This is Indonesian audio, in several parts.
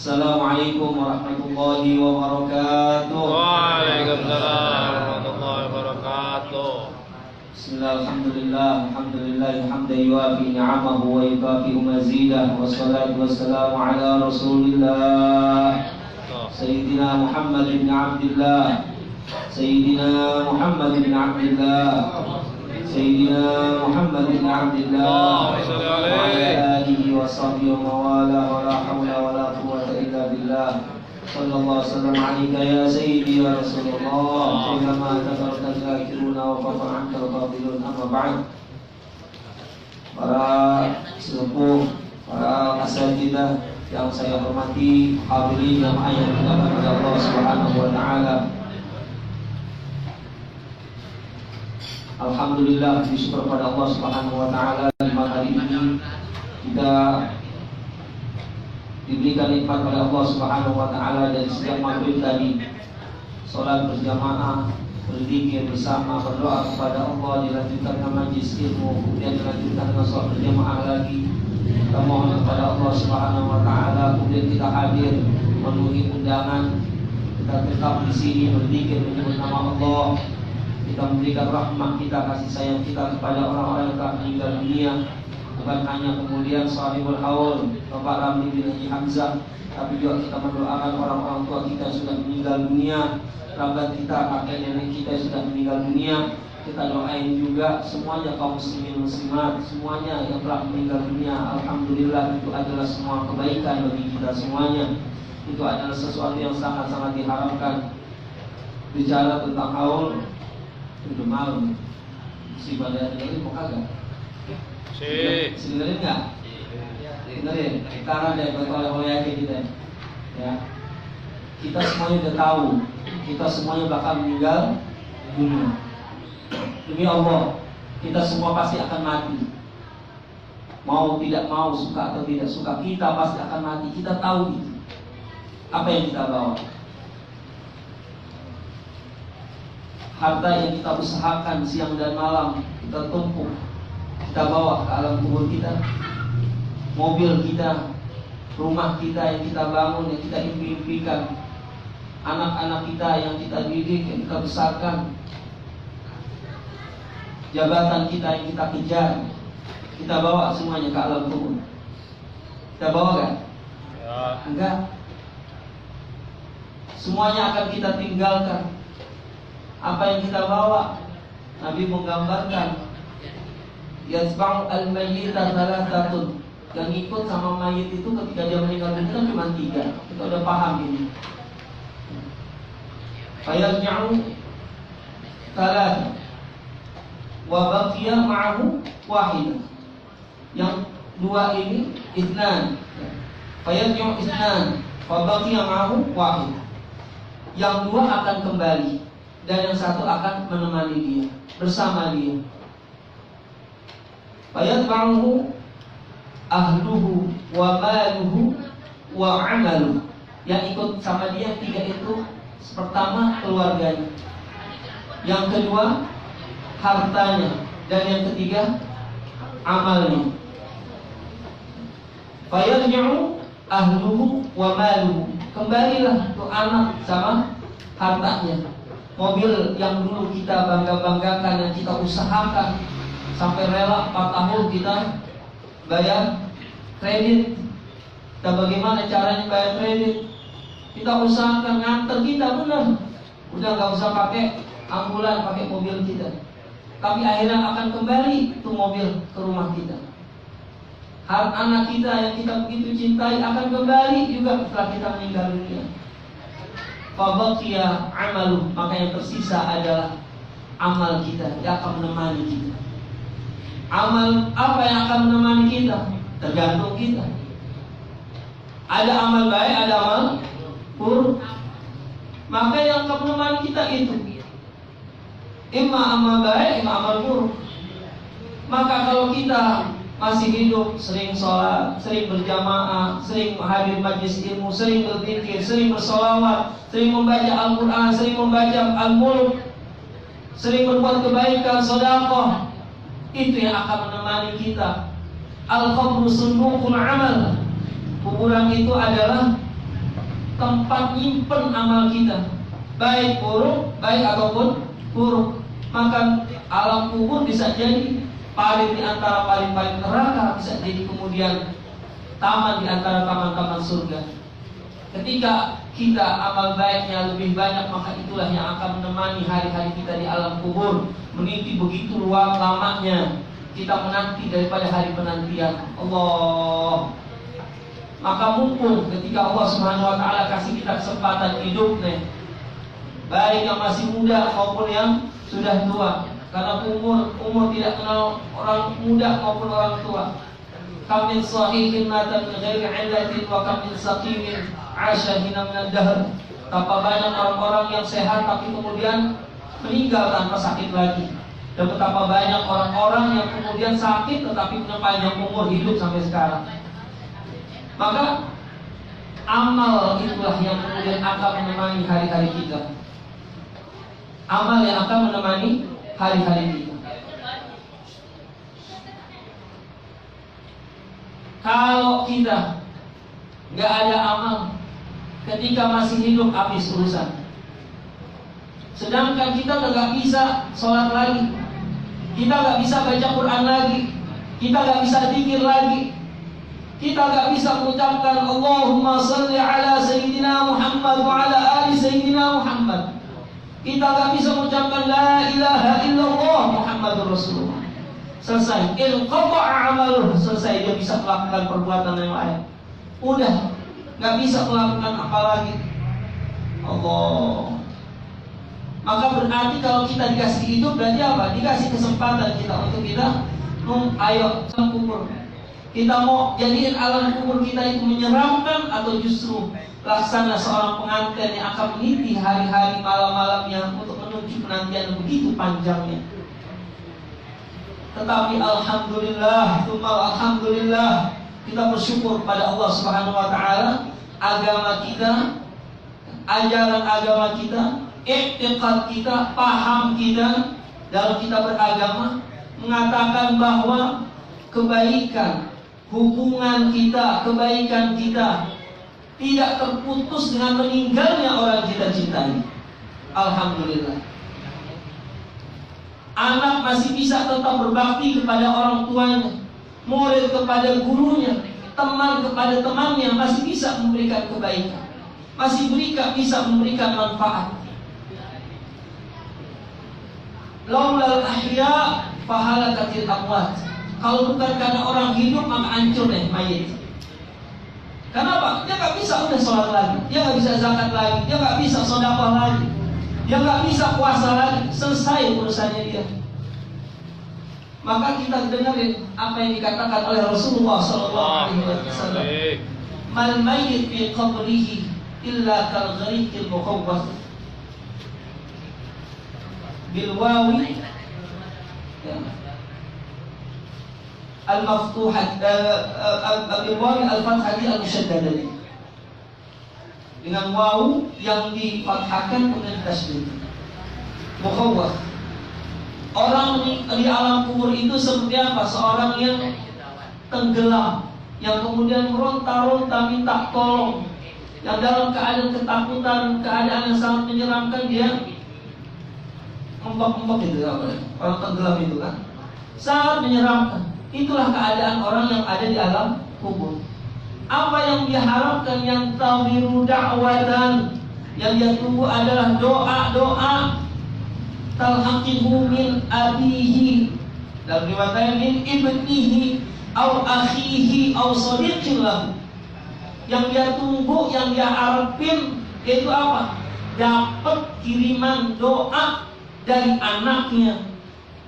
Assalamualaikum warahmatullahi wabarakatuh. Waalaikumsalam warahmatullahi wabarakatuh. Bismillah, alhamdulillah hamdan yuwafi ni'amahu wa yukafi'u mazidah. Wassalatu wassalamu ala rasulillah Sayyidina Muhammad bin Abdillah Sayyidina Muhammad bin Abdillah Sayyidina Muhammad bin Abdillah wa ala alihi wa sahbihi wa mawala wa la hawla wa la quwwata illa billah. Sallallahu wasallam alaika ya sayyidi ya Rasulullah. Kullama tafarraqal zakiruna wa qafa'an al-qabilun, amma ba'd. Para sesepuh, para asatidzah yang saya hormati, hadirin yang dimuliakan oleh Allah Subhanahu wa taala. Alhamdulillah, bersyukur pada Allah Subhanahu wa taala di malam hari ini kita diberikan nikmat oleh Allah Subhanahu wa taala dari sejak maghrib tadi, salat berjamaah, berzikir bersama, berdoa kepada Allah, dilanjutkan dengan majlis ilmu, kemudian dilanjutkan dengan salat berjamaah lagi. Kita mohon kepada Allah Subhanahu wa taala, kemudian kita hadir memenuhi undangan, kita tetap di sini berzikir menyebut nama Allah. Kita memberikan rahmat kita, kasih sayang kita kepada orang-orang yang telah meninggal dunia. Bukan hanya kemudian sahibul haul Bapak Ramli bin Haji Hamzah, tapi juga kita mendoakan orang-orang tua kita yang sudah meninggal dunia, kerabat kita, kakek nenek kita yang sudah meninggal dunia. Kita doain juga semuanya kaum muslimin muslimat, semuanya yang telah meninggal dunia. Alhamdulillah, itu adalah semua kebaikan bagi kita semuanya. Itu adalah sesuatu yang sangat-sangat diharapkan. Bicara tentang haul, udah malam si pada ini mau kagak dengerin nggak? Dengerin karena dari oleh kita ya, kita semuanya udah tahu kita semuanya bakal meninggal dunia. Demi Allah, kita semua pasti akan mati, mau tidak mau, suka atau tidak suka, kita pasti akan mati. Kita tahu itu. Apa yang kita bawa? Harta yang kita usahakan siang dan malam, kita tumpuk, kita bawa ke alam kubur kita. Mobil kita, rumah kita yang kita bangun, yang kita impikan, anak-anak kita yang kita didik, yang kita besarkan, jabatan kita yang kita kejar, kita bawa semuanya ke alam kubur. Kita bawa kan? Ya. Enggak. Semuanya akan kita tinggalkan. Apa yang kita bawa? Nabi menggambarkan yasba'u al-mayyita thalathatun. Yang ikut sama mayit itu ketika dia meninggal dunia kan cuma 3. Kita udah paham ini. Fayarji'u thalatha wa baqiya ma'ahu wahidah. Yang 2 ini itsnan. Fayarji'u itsnan wa baqiya ma'ahu wahidah. Yang 2 akan kembali dan yang 1 akan menemani dia, bersama dia. Fayatba'uhu ahluhu wa maluhu wa amaluhu. Yang ikut sama dia 3 itu, pertama keluarganya, yang kedua hartanya, dan yang ketiga amalnya. Fayarji'u ahluhu wa maluhu. Kembalilah tuh anak sama hartanya. Mobil yang dulu kita bangga-banggakan, yang kita usahakan sampai rela 4 tahun kita bayar kredit. Kita bagaimana caranya bayar kredit? Kita usahakan nganter kita benar. Udah gak usah pakai ambulan, pakai mobil kita. Tapi akhirnya akan kembali tuh mobil ke rumah kita. Anak kita yang kita begitu cintai akan kembali juga setelah kita meninggal dunia. Fabaqiya amaluh, maka yang tersisa adalah amal kita yang akan menemani kita. Amal apa yang akan menemani kita? Tergantung kita. Ada amal baik, ada amal buruk. Maka yang akan menemani kita itu imma amal baik, imma amal buruk. Maka kalau kita masih hidup, sering sholat, sering berjamaah, sering hadir majlis ilmu, sering berzikir, sering bersolawat, sering membaca Al-Quran, sering membaca Al-Mulk, sering berbuat kebaikan, sedekah, itu yang akan menemani kita. Al-qabru sunduqul amal. Kuburan itu adalah tempat nyimpen amal kita, baik buruk, baik ataupun buruk. Maka alam kubur bisa jadi paling di antara paling neraka, bisa jadi kemudian taman di antara taman-taman surga. Ketika kita amal baiknya lebih banyak, maka itulah yang akan menemani hari-hari kita di alam kubur. Meniti begitu lamanya kita menanti daripada hari penantian Allah. Maka mumpung ketika Allah Subhanahu wa taala kasih kita kesempatan hidup nih, baik yang masih muda maupun yang sudah tua, karena umur tidak kenal orang muda maupun orang tua. Kam min sahihin mata min ghairi illatin wa kam min saqimin 'asha hina min ad-dahr. Betapa banyak orang-orang yang sehat tapi kemudian meninggal tanpa sakit lagi. Dan betapa banyak orang-orang yang kemudian sakit tetapi panjang umur hidup sampai sekarang. Maka amal itulah yang kemudian akan menemani hari-hari kita. Amal yang akan menemani hari-hari kita. Kalau kita nggak ada amal, ketika masih hidup habis urusan. Sedangkan kita nggak bisa sholat lagi, kita nggak bisa baca Quran lagi, kita nggak bisa zikir lagi, kita nggak bisa mengucapkan Allahumma salli ala Sayyidina Muhammad wa ala ali Sayyidina Muhammad. Kita nggak bisa mengucapkan la ilaha illallah Muhammadur Rasulullah. Selesai, inqata'a amaluh, selesai, dia bisa melakukan perbuatan yang lain. Udah, nggak bisa melakukan apa lagi. Allah. Maka berarti kalau kita dikasih hidup, berarti apa? Dikasih kesempatan kita untuk kita ayo kubur. Kita mau jadiin alam kubur kita itu menyeramkan atau justru laksana seorang pengantin yang akan meniti hari-hari malam-malamnya untuk menuju penantian begitu panjangnya. Tetapi alhamdulillah, alhamdulillah, kita bersyukur pada Allah Subhanahu wa taala, agama kita, ajaran agama kita, i'tiqad kita, paham kita dalam kita beragama mengatakan bahwa kebaikan, hubungan kita, kebaikan kita tidak terputus dengan meninggalnya orang kita cintai. Alhamdulillah. Anak masih bisa tetap berbakti kepada orang tuanya, murid kepada gurunya, teman kepada temannya, masih bisa memberikan kebaikan, masih bisa memberikan manfaat. Laulal ahya fahalakatil amwat. Kalau bukan karena orang hidup maka hancur deh mayit. Kenapa? Dia nggak bisa udah sholat lagi, dia nggak bisa zakat lagi, dia nggak bisa sedekah lagi, dia nggak bisa puasa lagi, selesai urusannya dia. Maka kita dengarin apa yang dikatakan oleh Rasulullah SAW. Mal mayyit fi qabrihi illa kal ghariqil mukhawwaf. Bil wawi al-maftuhat bil wawi al-fathati al-musyaddada. Dengan wawu yang difathahkan kemudian tasydid. Mukhawwaf. Orang di alam kubur itu seperti apa? Seorang yang tenggelam, yang kemudian meronta-ronta minta tolong, yang dalam keadaan ketakutan, keadaan yang sangat menyeramkan, dia membak-membak gitu, orang tenggelam itu kan, sangat menyeramkan. Itulah keadaan orang yang ada di alam kubur. Apa yang diharapkan, yang tawiru da'watan, yang dia tunggu adalah doa-doa talhaqihu min abihi, dalam riwayat min ibnihi au akhihi au sadiqin lahu. Yang dia tunggu, yang dia harapin yaitu apa? Dapat kiriman doa dari anaknya,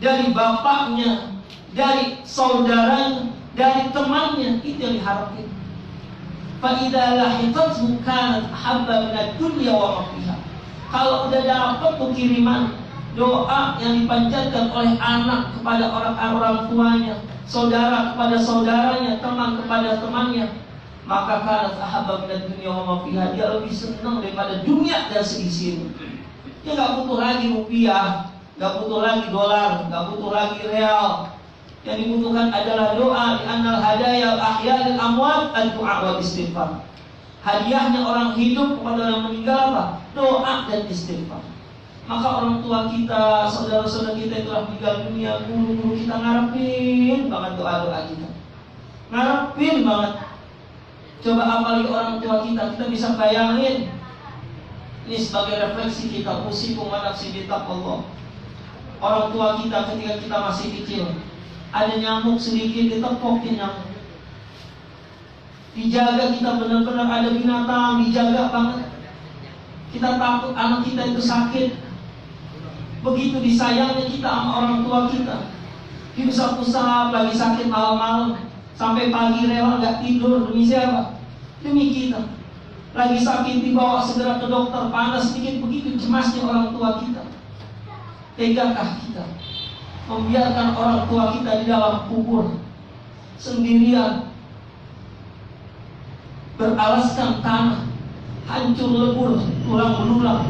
dari bapaknya, dari saudaranya, dari temannya. Itu yang diharapin. Fa idza lahiqathu kanat habba min ad-dunya wa ma fiha. Kalau udah dapat kiriman doa yang dipanjatkan oleh anak kepada orang tuanya, saudara kepada saudaranya, teman kepada temannya, maka kanat ahabba minad dunya wa ma fiha, dia lebih senang daripada dunia dan seisinya. Dia nggak butuh lagi rupiah, nggak butuh lagi dolar, nggak butuh lagi real. Yang dibutuhkan adalah doa. Di annal hadaya al-ahya lil amwat ad-du'a wal istighfar. Hadiahnya orang hidup kepada orang meninggal apa? Doa dan istighfar. Maka orang tua kita, saudara-saudara kita yang telah meninggal dunia, guru-guru kita ngarepin banget doa-doa kita. Ngarepin banget. Coba apalagi orang tua kita bisa bayangin. Ini sebagai refleksi kita, usikum wa nafsi bitaqwallah. Orang tua kita ketika kita masih kecil, ada nyamuk sedikit ditepokin nyamuk. Dijaga kita benar-benar, ada binatang dijaga banget. Kita takut anak kita itu sakit. Begitu disayangnya kita sama orang tua kita. Diusap-usap lagi sakit malam-malam, sampai pagi rela nggak tidur. Demi siapa? Demi kita. Lagi sakit dibawa segera ke dokter, panas sedikit, begitu cemasnya orang tua kita. Tegakah kita membiarkan orang tua kita di dalam kubur sendirian, beralaskan tanah, hancur lebur, tulang belulang.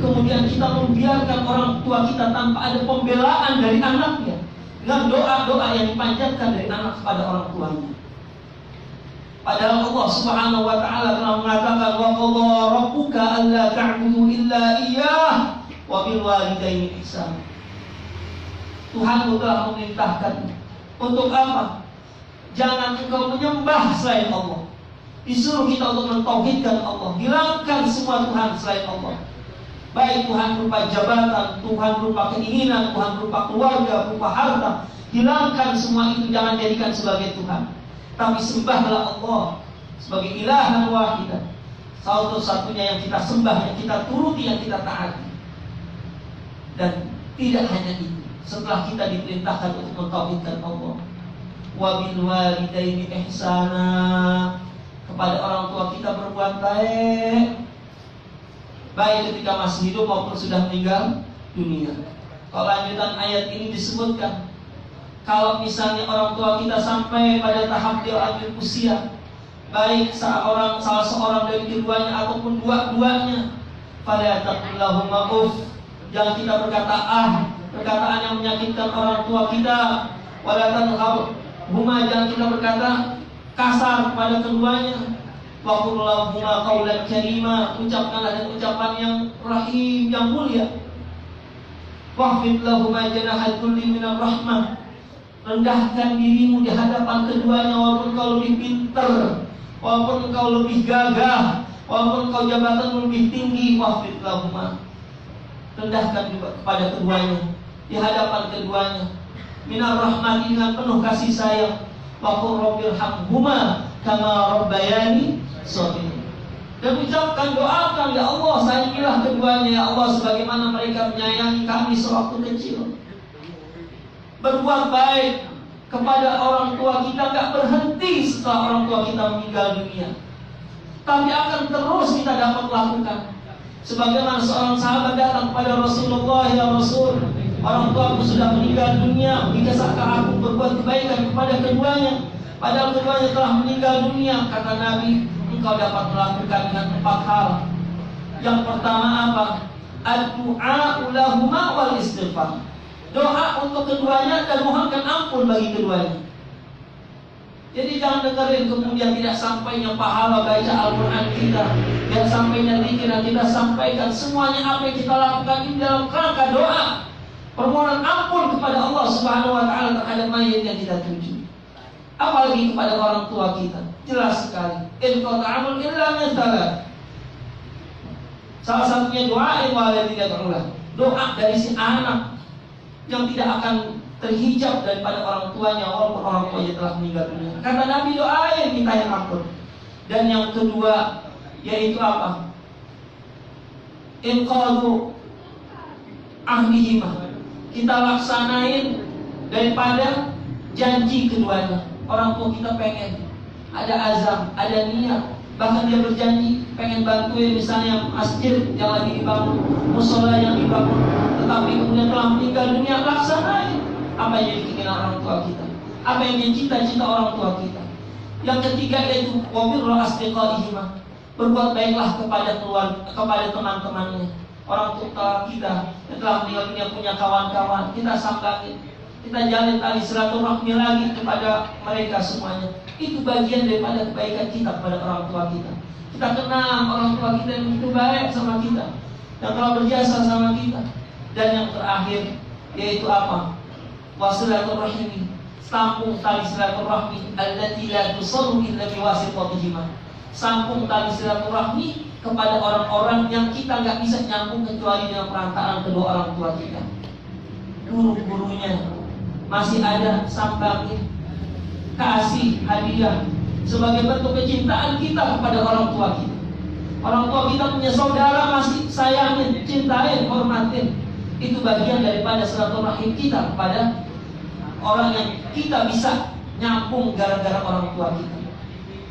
Kemudian kita membiarkan orang tua kita tanpa ada pembelaan dari anaknya, dengan doa-doa yang dipanjatkan dari anak kepada orang tuanya. Padahal Allah Subhanahu wa taala telah mengatakan, wa qadha rabbuka alla ta'budu illa iyyah wa bil walidaini ihsana. Tuhan telah memerintahkan untuk apa? Jangan engkau menyembah selain Allah. Disuruh kita untuk mentauhidkan Allah, hilangkan semua Tuhan selain Allah. Baik Tuhan berupa jabatan, Tuhan berupa keinginan, Tuhan berupa keluarga, berupa harta. Hilangkan semua itu, jangan jadikan sebagai Tuhan. Tapi sembahlah Allah sebagai ilahan wahidah, satu-satunya yang kita sembah, yang kita turuti, yang kita taati. Dan tidak hanya itu, setelah kita diperintahkan untuk mentauhidkan Allah, wa bil walidaini ihsana, kepada orang tua kita berbuat baik, baik ketika masih hidup maupun sudah meninggal dunia. Kalau lanjutan ayat ini disebutkan, kalau misalnya orang tua kita sampai pada tahap dia lanjut usia, baik salah seorang dari keduanya ataupun dua-duanya, fala taqulahuma uff, jangan kita berkata perkataan yang menyakitkan orang tua kita. Wala tanharhuma, jangan kita berkata kasar kepada keduanya. Wa qul lahuma qawlan karima, ucapkanlah dengan ucapan yang rahim, yang mulia. Wahfid lahuma janahal dhulli minar rahmah, rendahkan dirimu di hadapan keduanya, walaupun kau lebih pintar, walaupun kau lebih gagah, walaupun kau jabatan lebih tinggi. Wahfid lahuma, rendahkan juga kepada keduanya, di hadapan keduanya, minar rahmati, dengan penuh kasih sayang. Wa qur rabbirhamhuma kama rabbayani shaghira, dan ucapkan, doakan, ya Allah sayangilah keduanya ya Allah sebagaimana mereka menyayangi kami sewaktu kecil. Berbuat baik kepada orang tua kita gak berhenti setelah orang tua kita meninggal dunia, tapi akan terus kita dapat lakukan. Sebagaimana seorang sahabat datang kepada Rasulullah, ya Rasul, orang tuaku sudah meninggal dunia, bisakah aku berbuat kebaikan kepada keduanya, padahal keduanya telah meninggal dunia? Kata Nabi, engkau dapat melakukan dengan 4 hal. Yang pertama apa? Ad-du'a lahuma wal istighfar, doa untuk keduanya dan mohonkan ampun bagi keduanya. Jadi jangan dengerin kemudian tidak sampainya pahala baca Al-Quran kita, tidak sampainya zikir yang kita sampaikan, semuanya apa yang kita lakukan ini dalam kerangka doa, permohonan ampun kepada Allah Subhanahu wa taala terhadap mayit yang kita tuju. Apalagi kepada orang tua kita, jelas sekali. In qata'amul illa min thalath. Salah satunya doa yang walidina ta'ala, doa dari si anak yang tidak akan terhijab daripada orang tuanya walaupun orang tuanya telah meninggal dunia. Kata Nabi, doain minta yang ampun. Dan yang kedua yaitu apa? Inqadu ahdihima, kita laksanain daripada janji keduanya. Orang tua kita pengen ada azam, ada niat, bahkan dia berjanji pengen bantuin misalnya masjid yang lagi dibangun, musola yang dibangun, tetapi kemudian telah meninggal dunia. Laksanain apa yang jadi keinginan orang tua kita, apa yang jadi cita-cita orang tua kita. Yang ketiga yaitu wabirru asdiqaihima, berbuat baiklah kepada keluarga, kepada teman-temannya. Orang tua kita yang telah meninggal dunia punya kawan-kawan, kita sambangin, kita jalin tali silaturahmi lagi kepada mereka semuanya. Itu bagian daripada kebaikan kita kepada orang tua kita. Kita kenal orang tua kita yang begitu baik sama kita, yang telah berjasa sama kita. Dan yang terakhir yaitu apa? Wasilaturahmi, sambung tali silaturahmi allati la tusallu illa biwasitihima. Sambung tali silaturahmi kepada orang-orang yang kita nggak bisa nyambung kecuali dengan perantaraan kedua orang tua kita. Guru-gurunya masih ada, sambangin, kasih hadiah sebagai bentuk kecintaan kita kepada orang tua kita. Orang tua kita punya saudara, masih sayangin, cintain, hormatin. Itu bagian daripada silaturahim kita kepada orang yang kita bisa nyambung gara-gara orang tua kita.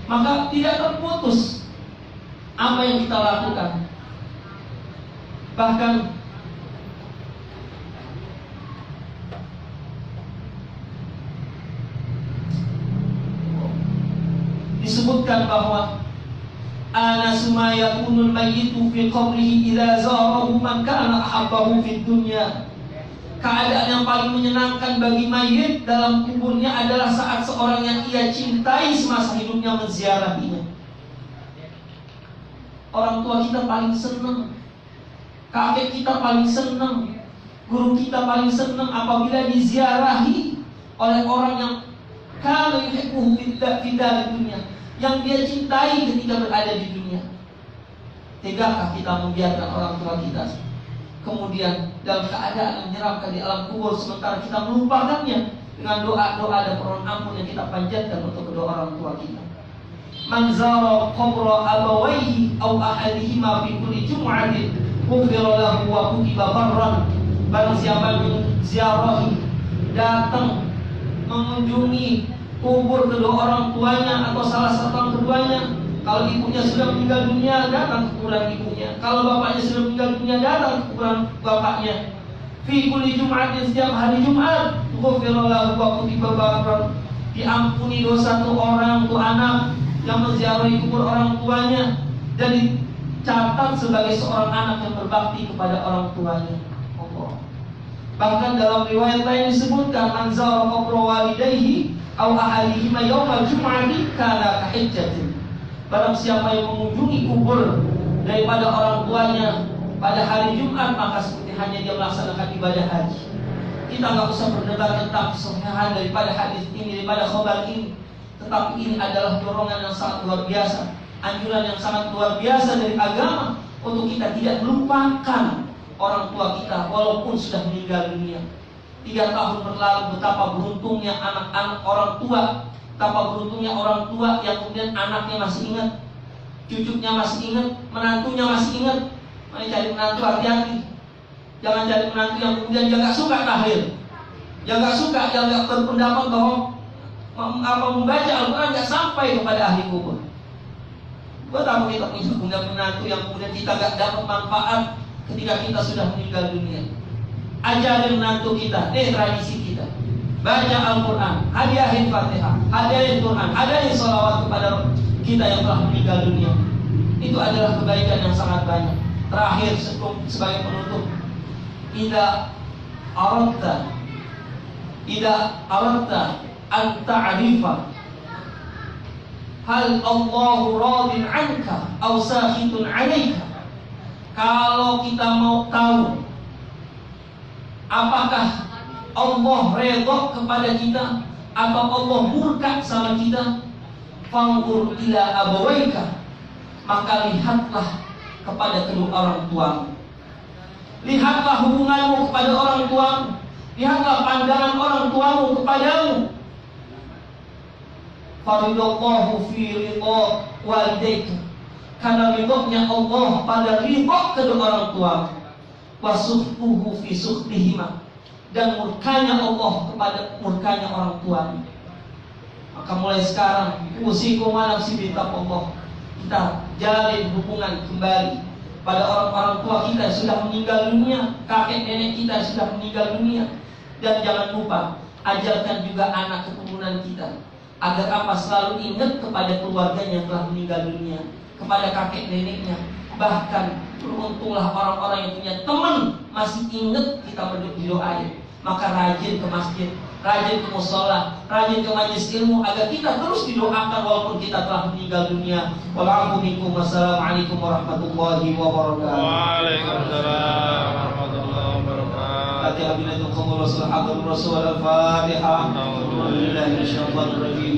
Maka tidak terputus apa yang kita lakukan. Bahkan disebutkan bahwa ana suma yakunul mayyitu fi qabrihi idza zarahu man kana ahabbahu fid dunya. Keadaan yang paling menyenangkan bagi mayit dalam kuburnya adalah saat seorang yang ia cintai semasa hidupnya menziarahinya. Orang tua kita paling senang, kakek kita paling senang, guru kita paling senang apabila diziarahi oleh orang yang kana yuhibbuhu fi dunya, yang dia cintai ketika berada di dunia. Tegakah kita membiarkan orang tua kita kemudian dalam keadaan menyeramkan di alam kubur, sementara kita melupakannya dengan doa-doa dan permohonan ampun yang kita panjatkan untuk kedua orang tua kita. Man zara qabra abawayhi aw ahadihima fi kulli jum'atin ghufira lahu wa kutiba barran. Barang siapa yang ziarahi, datang mengunjungi kubur kedua orang tuanya atau salah satu keduanya. Kalau ibunya sudah meninggal dunia, datang ke kuburan ibunya. Kalau bapaknya sudah meninggal dunia, datang ke kuburan bapaknya. Fi kulli jum'atin, setiap hari Jumat, ghufira lahu wa kutiba barran. Diampuni dosa tuh orang, tuh anak yang menziarahi kubur orang tuanya dan dicatat sebagai seorang anak yang berbakti kepada orang tuanya. Allah. Bahkan dalam riwayat lain disebutkan man zara qabra walidayhi aw ahadihima yaumal jum'ati kana kahijjatin. Barang siapa yang mengunjungi kubur daripada orang tuanya pada hari Jumat, maka seperti hanya dia melaksanakan ibadah haji. Kita nggak usah berdebat tentang kesahihan daripada hadis ini, daripada khabar ini. Tetapi ini adalah dorongan yang sangat luar biasa, anjuran yang sangat luar biasa dari agama untuk kita tidak melupakan orang tua kita walaupun sudah meninggal dunia. 3 tahun berlalu, betapa beruntungnya anak-anak orang tua, betapa beruntungnya orang tua yang kemudian anaknya masih ingat, cucunya masih ingat, menantunya masih ingat. Mari cari menantu, hati-hati. Jangan cari menantu yang kemudian dia nggak suka tahlil, dia nggak suka, dia nggak berpendapat bahwa membaca Al-Quran nggak sampai kepada ahli kubur. Betapa kita punya menantu yang kemudian kita nggak dapat manfaat ketika kita sudah meninggal dunia. Ajarin menantu kita, tradisi kita. Baca Al-Quran, hadiahin Fatihah, hadiahin Quran, hadiahin sholawat kepada kita yang telah meninggal dunia. Itu adalah kebaikan yang sangat banyak. Terakhir sebagai penutup, Ida aradta an ta'rifa hal Allahu radin anka aw sakhitun 'alaika. Kalau kita mau tahu apakah Allah redha kepada kita atau Allah murka sama kita, fangur ila abawaika, maka lihatlah kepada kedua orang tuamu. Lihatlah hubunganmu kepada orang tuamu. Lihatlah pandangan orang tuamu kepadamu. Faridallahu fi ridha walidayka, karena ridhonya Allah pada ridho kedua orang tuamu. Wasuhtuhu fi suhtihima, dan murkanya Allah kepada murkanya orang tuamu. Maka mulai sekarang usikum wa nafsi bitaqwallah, kita jalin hubungan kembali pada orang-orang tua kita yang sudah meninggal dunia, kakek nenek kita yang sudah meninggal dunia. Dan jangan lupa ajarkan juga anak keturunan kita agar apa selalu ingat kepada keluarganya yang telah meninggal dunia, kepada kakek neneknya. Bahkan beruntunglah orang-orang yang punya teman masih ingat kita berdoa, maka rajin ke masjid, rajin ke musola, rajin ke majelis ilmu agar kita terus didoakan walaupun kita telah meninggal dunia. Wassalamualaikum warahmatullahi wabarakatuh. Waalaikumsalam warahmatullahi wabarakatuh. Al-Fatihah.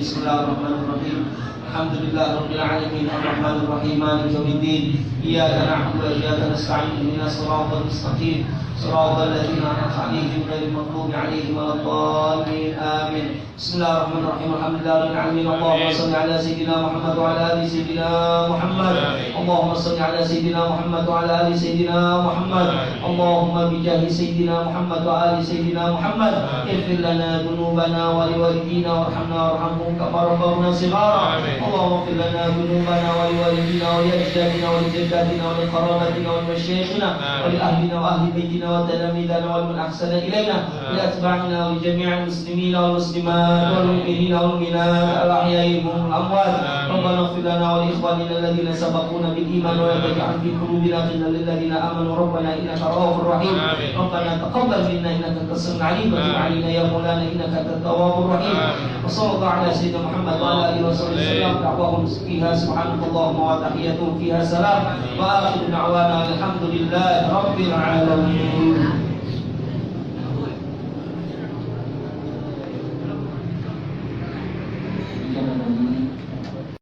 Bismillahirrahmanirrahim. Alhamdulillahirabbil alamin arrahmanir rahim maliki yaumiddin. Iyyaka na'budu wa iyyaka nasta'in ihdinas siratal mustaqim siratal ladzina an'amta 'alaihim ghairil maghdubi 'alaihim waladdallin. Amin. Bismillahirrahmanirrahim. Alhamdulillahirabbil alamin. Allahumma shalli ala sayyidina Muhammad wa ala ali sayyidina Muhammad. Allahumma shalli ala sayyidina Muhammad wa ala ali sayyidina Muhammad. Allahumma bi jahi sayyidina Muhammad wa ali sayyidina Muhammad. Ighfir lana dhunubana wa liwalidina warhamna warhamhum kama rabbawna shighara. اللهم اغفر لنا ذنوبنا ولوالدينا ولأجدادنا ولجداتنا ولقرابتنا ولمشايخنا ولأهلنا وأهل بيتنا وتلاميذنا ولمن أحسن إلينا ولأتباعنا ولجميع المسلمين والمسلمات والمؤمنين والمؤمنات الأحياء منهم الأموات. ربنا اغفر لنا ولإخواننا الذين سبقونا بالإيمان ولا تجعل في قلوبنا غلا للذين آمنوا ربنا إنك رؤوف رحيم. ربنا تقبل منا إنك أنت السميع العليم وتب علينا يا مولانا إنك أنت التواب الرحيم. وصلى الله على سيدنا محمد وعلى آله وصحبه وسلم. دعواهم فيها سبحانك اللهم وتحيتهم فيها سلام وآخر دعوانا الحمد لله رب العالمين.